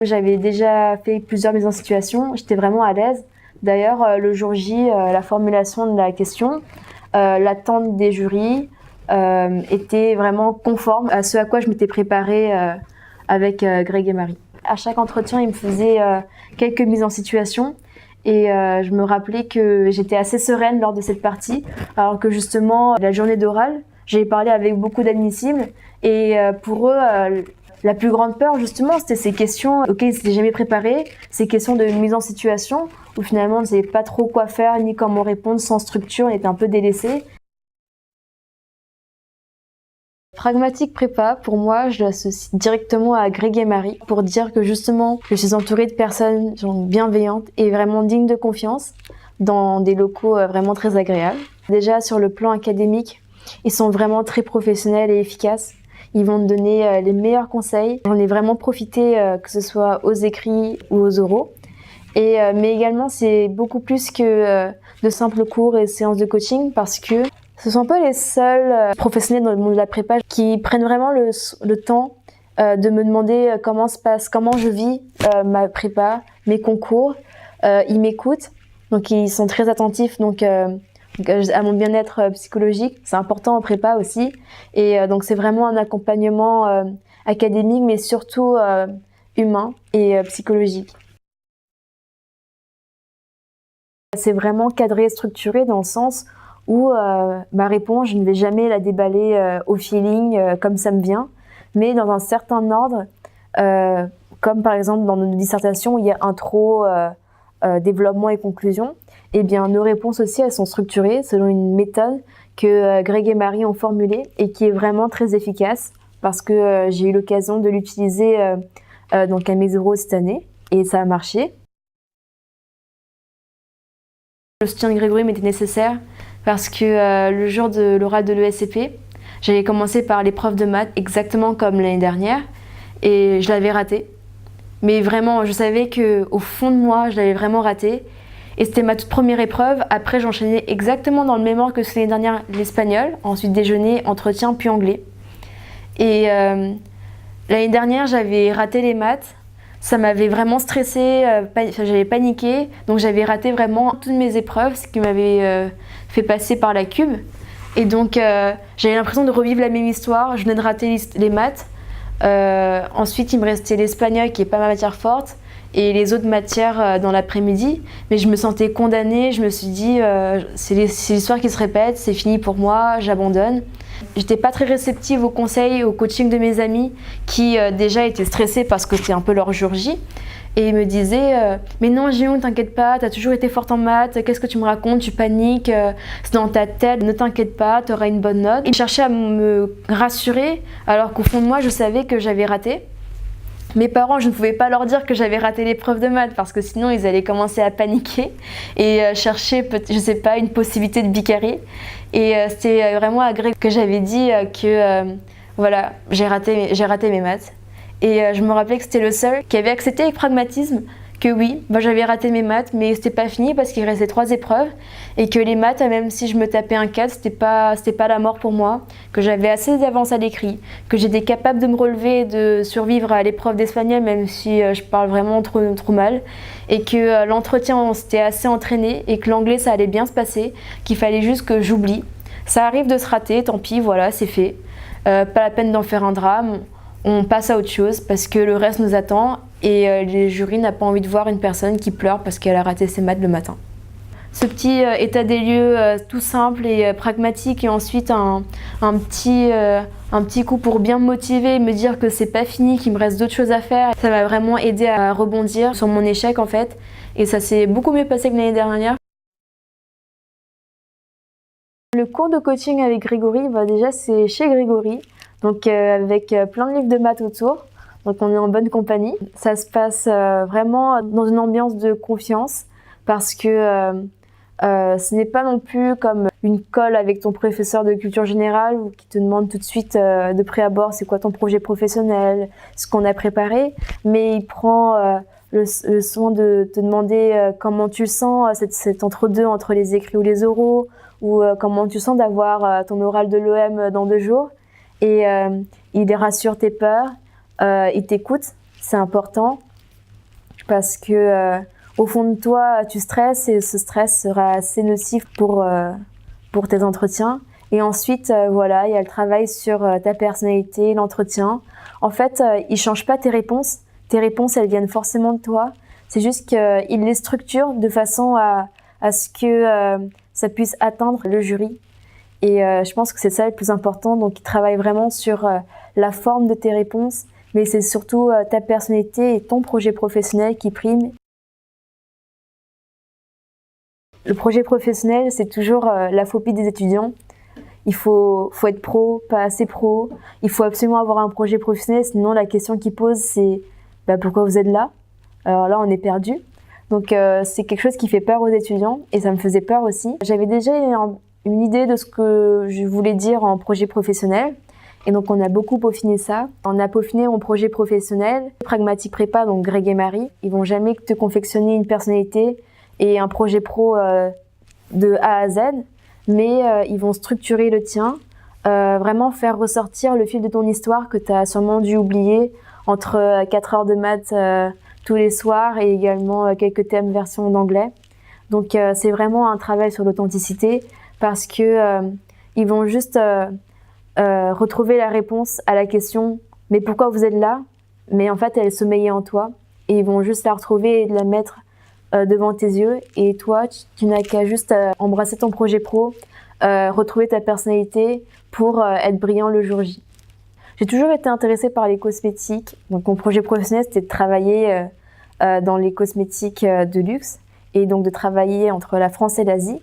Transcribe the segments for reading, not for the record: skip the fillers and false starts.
J'avais déjà fait plusieurs mises en situation, j'étais vraiment à l'aise. D'ailleurs, le jour J, la formulation de la question, l'attente des jurys était vraiment conforme à ce à quoi je m'étais préparée avec Greg et Marie. À chaque entretien, ils me faisaient quelques mises en situation et je me rappelais que j'étais assez sereine lors de cette partie, alors que justement, la journée d'oral, j'ai parlé avec beaucoup d'admissibles et pour eux, la plus grande peur, justement, c'était ces questions auxquelles ils s'étaient jamais préparés, ces questions de mise en situation, où finalement on ne savait pas trop quoi faire, ni comment répondre, sans structure, on était un peu délaissés. Pragmatique prépa, pour moi, je l'associe directement à Greg et Marie, pour dire que justement, je suis entourée de personnes bienveillantes et vraiment dignes de confiance, dans des locaux vraiment très agréables. Déjà, sur le plan académique, ils sont vraiment très professionnels et efficaces. Ils vont me donner les meilleurs conseils. J'en ai vraiment profité, que ce soit aux écrits ou aux oraux. Mais également, c'est beaucoup plus que de simples cours et séances de coaching, parce que ce sont pas les seuls professionnels dans le monde de la prépa qui prennent vraiment le temps de me demander comment je vis ma prépa, mes concours. Ils m'écoutent, donc ils sont très attentifs à mon bien-être psychologique. C'est important en prépa aussi. Et donc c'est vraiment un accompagnement académique, mais surtout humain et psychologique. C'est vraiment cadré et structuré dans le sens où ma réponse, je ne vais jamais la déballer au feeling comme ça me vient, mais dans un certain ordre, comme par exemple dans nos dissertations où il y a intro, développement et conclusion. Eh bien, nos réponses aussi, elles sont structurées selon une méthode que Greg et Marie ont formulée et qui est vraiment très efficace parce que j'ai eu l'occasion de l'utiliser donc à mes oraux cette année et ça a marché. Le soutien de Grégory m'était nécessaire parce que le jour de l'oral de l'ESCP, j'avais commencé par l'épreuve de maths exactement comme l'année dernière et je l'avais raté. Mais vraiment, je savais qu'au fond de moi, je l'avais vraiment raté. Et c'était ma toute première épreuve. Après, j'enchaînais exactement dans le même ordre que l'année dernière, l'espagnol. Ensuite, déjeuner, entretien, puis anglais. Et l'année dernière, j'avais raté les maths. Ça m'avait vraiment stressée, j'avais paniqué. Donc j'avais raté vraiment toutes mes épreuves, ce qui m'avait fait passer par la cube. Et donc j'avais l'impression de revivre la même histoire. Je venais de rater les maths. Ensuite, il me restait l'espagnol qui est pas ma matière forte et les autres matières dans l'après-midi. Mais je me sentais condamnée, je me suis dit c'est l'histoire qui se répète, c'est fini pour moi, j'abandonne. J'étais pas très réceptive aux conseils, au coaching de mes amis qui déjà étaient stressés parce que c'était un peu leur jour J. Et ils me disaient mais non Jiyoung, t'inquiète pas, t'as toujours été forte en maths, qu'est-ce que tu me racontes, tu paniques, c'est dans ta tête, ne t'inquiète pas, t'auras une bonne note. Ils cherchaient à me rassurer alors qu'au fond de moi je savais que j'avais raté. Mes parents, je ne pouvais pas leur dire que j'avais raté l'épreuve de maths parce que sinon ils allaient commencer à paniquer et chercher, je sais pas, une possibilité de bicarrer. Et c'était vraiment à Greg que j'avais dit que voilà, j'ai raté mes maths. Et je me rappelais que c'était le seul qui avait accepté avec pragmatisme que oui, j'avais raté mes maths, mais c'était pas fini parce qu'il restait 3 épreuves et que les maths, même si je me tapais un 4, c'était pas la mort pour moi, que j'avais assez d'avance à l'écrit, que j'étais capable de me relever et de survivre à l'épreuve d'espagnol même si je parle vraiment trop mal et que l'entretien on s'était assez entraîné et que l'anglais ça allait bien se passer, qu'il fallait juste que j'oublie. Ça arrive de se rater, tant pis, voilà, c'est fait. Pas la peine d'en faire un drame. On passe à autre chose parce que le reste nous attend et les jurys n'ont pas envie de voir une personne qui pleure parce qu'elle a raté ses maths le matin. Ce petit état des lieux tout simple et pragmatique et ensuite un petit coup pour bien me motiver et me dire que c'est pas fini, qu'il me reste d'autres choses à faire. Ça m'a vraiment aidé à rebondir sur mon échec en fait et ça s'est beaucoup mieux passé que l'année dernière. Le cours de coaching avec Grégory, déjà c'est chez Grégory. Donc avec plein de livres de maths autour, donc on est en bonne compagnie. Ça se passe vraiment dans une ambiance de confiance parce que ce n'est pas non plus comme une colle avec ton professeur de culture générale qui te demande tout de suite de près abord c'est quoi ton projet professionnel, ce qu'on a préparé, mais il prend le soin de te demander comment tu le sens, cet entre-deux entre les écrits ou les oraux, ou comment tu sens d'avoir ton oral de l'OM dans 2 jours. Et il rassure tes peurs, il t'écoute, c'est important. parce que au fond de toi, tu stresses et ce stress sera assez nocif pour tes entretiens. Et ensuite, voilà, il y a le travail sur ta personnalité, l'entretien. En fait, ils changent pas tes réponses. Tes réponses, elles viennent forcément de toi. C'est juste qu'ils les structurent de façon à ce que ça puisse atteindre le jury. Et je pense que c'est ça le plus important. Donc, ils travaillent vraiment sur la forme de tes réponses, mais c'est surtout ta personnalité et ton projet professionnel qui prime. Le projet professionnel, c'est toujours la phobie des étudiants. Il faut être pro, pas assez pro. Il faut absolument avoir un projet professionnel, sinon la question qu'ils posent, c'est pourquoi vous êtes là? Alors là, on est perdu. Donc c'est quelque chose qui fait peur aux étudiants et ça me faisait peur aussi. J'avais déjà une idée de ce que je voulais dire en projet professionnel. Et donc on a beaucoup peaufiné ça. On a peaufiné mon projet professionnel. Pragmatique Prépa, donc Greg et Marie, ils vont jamais te confectionner une personnalité et un projet pro de A à Z, mais ils vont structurer le tien, vraiment faire ressortir le fil de ton histoire que tu as sûrement dû oublier entre 4 heures de maths tous les soirs et également quelques thèmes version d'anglais. Donc c'est vraiment un travail sur l'authenticité parce que ils vont juste retrouver la réponse à la question « mais pourquoi vous êtes là ?» Mais en fait, elle sommeillait en toi et ils vont juste la retrouver et la mettre devant tes yeux et toi, tu n'as qu'à juste embrasser ton projet pro, retrouver ta personnalité pour être brillant le jour J. J'ai toujours été intéressée par les cosmétiques, donc mon projet professionnel c'était de travailler dans les cosmétiques de luxe et donc de travailler entre la France et l'Asie.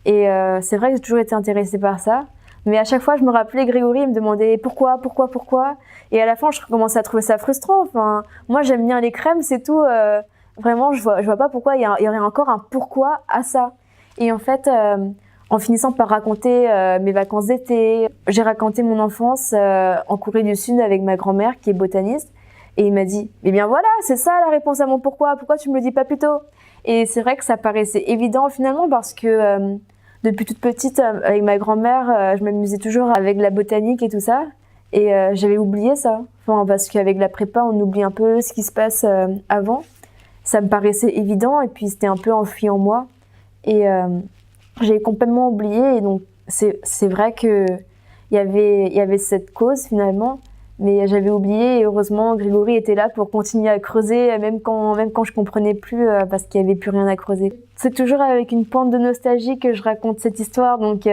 Et c'est vrai que j'ai toujours été intéressée par ça, mais à chaque fois je me rappelais Grégory, il me demandait pourquoi, et à la fin je commençais à trouver ça frustrant. Enfin, moi j'aime bien les crèmes, c'est tout. Vraiment, je vois pas pourquoi il y aurait encore un pourquoi à ça. Et en fait, en finissant par raconter mes vacances d'été, j'ai raconté mon enfance en Corée du Sud avec ma grand-mère qui est botaniste. Et il m'a dit, mais bien voilà, c'est ça la réponse à mon pourquoi tu me le dis pas plus tôt? Et c'est vrai que ça paraissait évident finalement parce que depuis toute petite, avec ma grand-mère, je m'amusais toujours avec la botanique et tout ça. Et j'avais oublié ça. Enfin, parce qu'avec la prépa, on oublie un peu ce qui se passe avant. Ça me paraissait évident et puis c'était un peu enfoui en moi et j'ai complètement oublié et donc c'est vrai que il y avait cette cause finalement, mais j'avais oublié et heureusement Grégory était là pour continuer à creuser même quand je comprenais plus parce qu'il y avait plus rien à creuser. C'est toujours avec une pointe de nostalgie que je raconte cette histoire, donc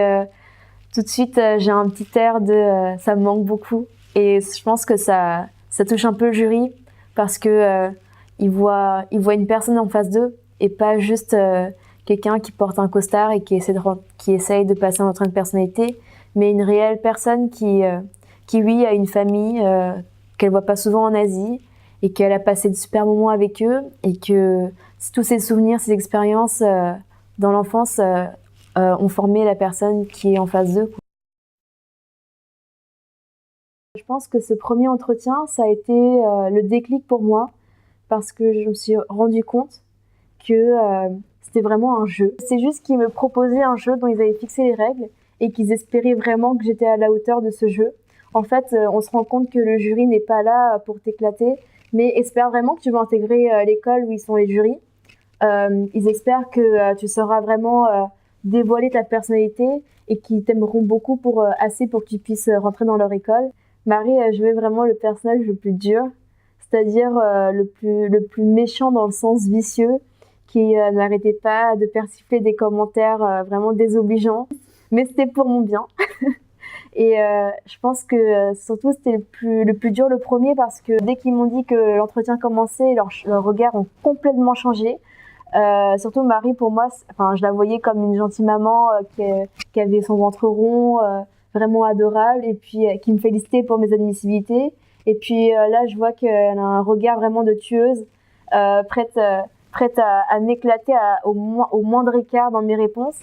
tout de suite j'ai un petit air de ça me manque beaucoup et je pense que ça touche un peu le jury parce que ils voient une personne en face d'eux et pas juste quelqu'un qui porte un costard et qui essaye de passer un train de personnalité, mais une réelle personne qui oui, a une famille qu'elle voit pas souvent en Asie et qu'elle a passé de super moments avec eux et que tous ces souvenirs, ces expériences dans l'enfance ont formé la personne qui est en face d'eux. Je pense que ce premier entretien, ça a été le déclic pour moi parce que je me suis rendu compte que c'était vraiment un jeu. C'est juste qu'ils me proposaient un jeu dont ils avaient fixé les règles et qu'ils espéraient vraiment que j'étais à la hauteur de ce jeu. En fait, on se rend compte que le jury n'est pas là pour t'éclater, mais espère vraiment que tu vas intégrer l'école où ils sont les jurys. Ils espèrent que tu sauras vraiment dévoiler ta personnalité et qu'ils t'aimeront beaucoup assez pour que tu puisses rentrer dans leur école. Marie a joué vraiment le personnage le plus dur, c'est-à-dire le plus méchant dans le sens vicieux, qui n'arrêtait pas de persifler des commentaires vraiment désobligeants, mais c'était pour mon bien. Et je pense que surtout c'était le plus dur le premier parce que dès qu'ils m'ont dit que l'entretien commençait, leurs regards ont complètement changé. Surtout Marie, pour moi, je la voyais comme une gentille maman qui avait son ventre rond, vraiment adorable, et puis qui me félicitait pour mes admissibilités. Et puis là, je vois qu'elle a un regard vraiment de tueuse, prête à m'éclater au moindre écart dans mes réponses.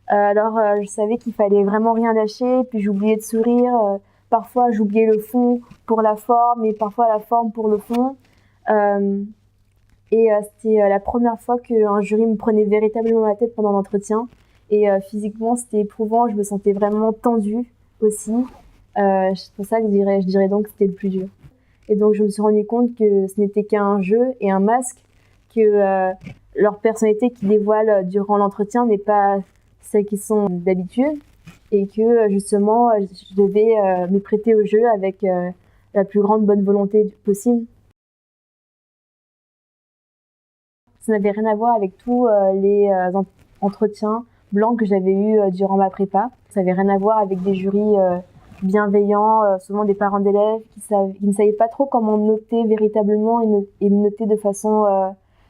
Alors je savais qu'il fallait vraiment rien lâcher, puis j'oubliais de sourire. Parfois, j'oubliais le fond pour la forme, et parfois la forme pour le fond. Et c'était la première fois qu'un jury me prenait véritablement la tête pendant l'entretien. Et physiquement, c'était éprouvant. Je me sentais vraiment tendue aussi. C'est pour ça que je dirais donc que c'était le plus dur. Et donc, je me suis rendu compte que ce n'était qu'un jeu et un masque que leur personnalité qu'ils dévoilent durant l'entretien n'est pas celle qu'ils sont d'habitude et que justement je devais me prêter au jeu avec la plus grande bonne volonté possible. Ça n'avait rien à voir avec tous les entretiens blancs que j'avais eus durant ma prépa. Ça n'avait rien à voir avec des jurys bienveillants, souvent des parents d'élèves qui ne savaient pas trop comment noter véritablement et me noter de façon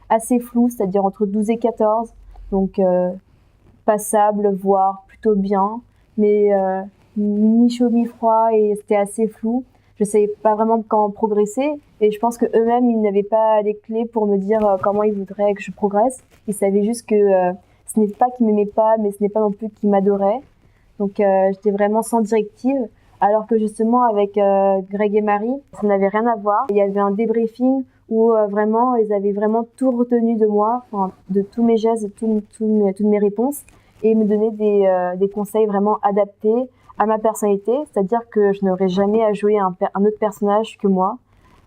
assez floue, c'est-à-dire entre 12 et 14, donc passable, voire plutôt bien, mais ni chaud ni froid et c'était assez flou. Je ne savais pas vraiment comment progresser et je pense qu'eux-mêmes, ils n'avaient pas les clés pour me dire comment ils voudraient que je progresse. Ils savaient juste que ce n'est pas qu'ils m'aimaient pas, mais ce n'est pas non plus qu'ils m'adoraient. Donc j'étais vraiment sans directive, alors que justement avec Greg et Marie, ça n'avait rien à voir. Il y avait un débriefing où vraiment, ils avaient vraiment tout retenu de moi, enfin, de tous mes gestes, de toutes mes réponses, et ils me donnaient des conseils vraiment adaptés à ma personnalité, c'est-à-dire que je n'aurais jamais à jouer un autre personnage que moi,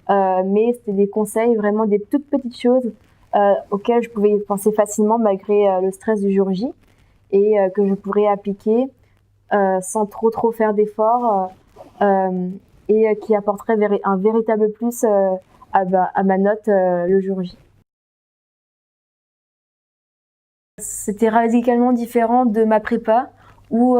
mais c'était des conseils, vraiment des toutes petites choses auxquelles je pouvais penser facilement malgré le stress du jour J, et que je pourrais appliquer sans trop faire d'efforts et qui apporterait un véritable plus à ma note le jour J. C'était radicalement différent de ma prépa où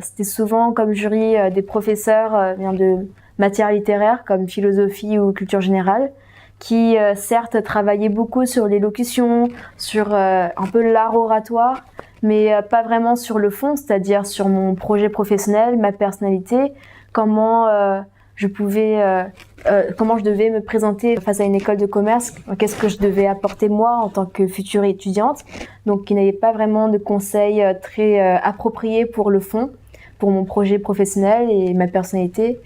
c'était souvent comme jury des professeurs de matières littéraires comme philosophie ou culture générale qui certes travaillaient beaucoup sur l'élocution, sur un peu l'art oratoire, mais pas vraiment sur le fond, c'est-à-dire sur mon projet professionnel, ma personnalité, comment je devais me présenter face à une école de commerce, qu'est-ce que je devais apporter moi en tant que future étudiante. Donc il n'y avait pas vraiment de conseils très appropriés pour le fond, pour mon projet professionnel et ma personnalité.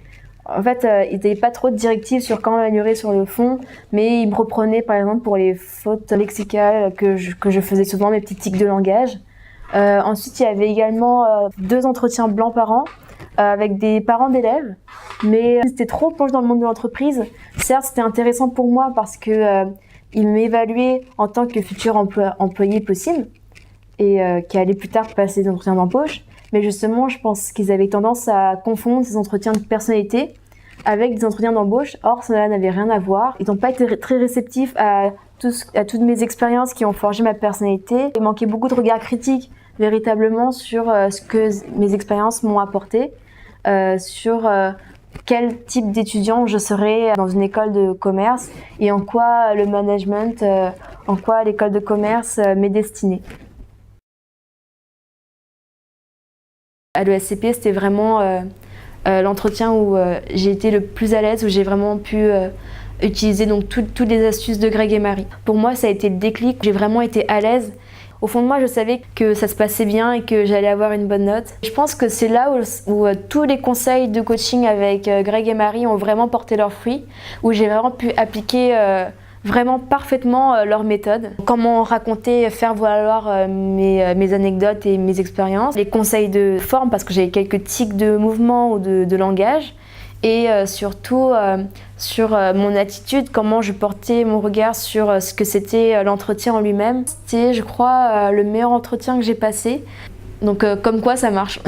En fait, il n'avait pas trop de directives sur comment m'améliorer sur le fond, mais il me reprenait par exemple pour les fautes lexicales que je faisais souvent, mes petits tics de langage. Ensuite, il y avait également 2 entretiens blancs par an avec des parents d'élèves, mais c'était trop plongé dans le monde de l'entreprise. Certes, c'était intéressant pour moi parce que ils m'évaluaient en tant que futur employé possible et qui allait plus tard passer des entretiens d'embauche. Mais justement, je pense qu'ils avaient tendance à confondre ces entretiens de personnalité avec des entretiens d'embauche. Or, cela n'avait rien à voir. Ils n'ont pas été très réceptifs à toutes mes expériences qui ont forgé ma personnalité. Il manquait beaucoup de regard critique véritablement sur ce que mes expériences m'ont apporté, sur quel type d'étudiant je serais dans une école de commerce et en quoi le management, en quoi l'école de commerce m'est destinée. À l'ESCP, c'était vraiment l'entretien où j'ai été le plus à l'aise, où j'ai vraiment pu utiliser donc toutes les astuces de Greg et Marie. Pour moi, ça a été le déclic, j'ai vraiment été à l'aise. Au fond de moi, je savais que ça se passait bien et que j'allais avoir une bonne note. Je pense que c'est là où tous les conseils de coaching avec Greg et Marie ont vraiment porté leurs fruits, où j'ai vraiment pu appliquer vraiment parfaitement leur méthode. Comment raconter, faire valoir mes anecdotes et mes expériences. Les conseils de forme, parce que j'avais quelques tics de mouvement ou de langage. Et surtout sur mon attitude, comment je portais mon regard sur ce que c'était l'entretien en lui-même. C'était, je crois, le meilleur entretien que j'ai passé. Donc comme quoi ça marche.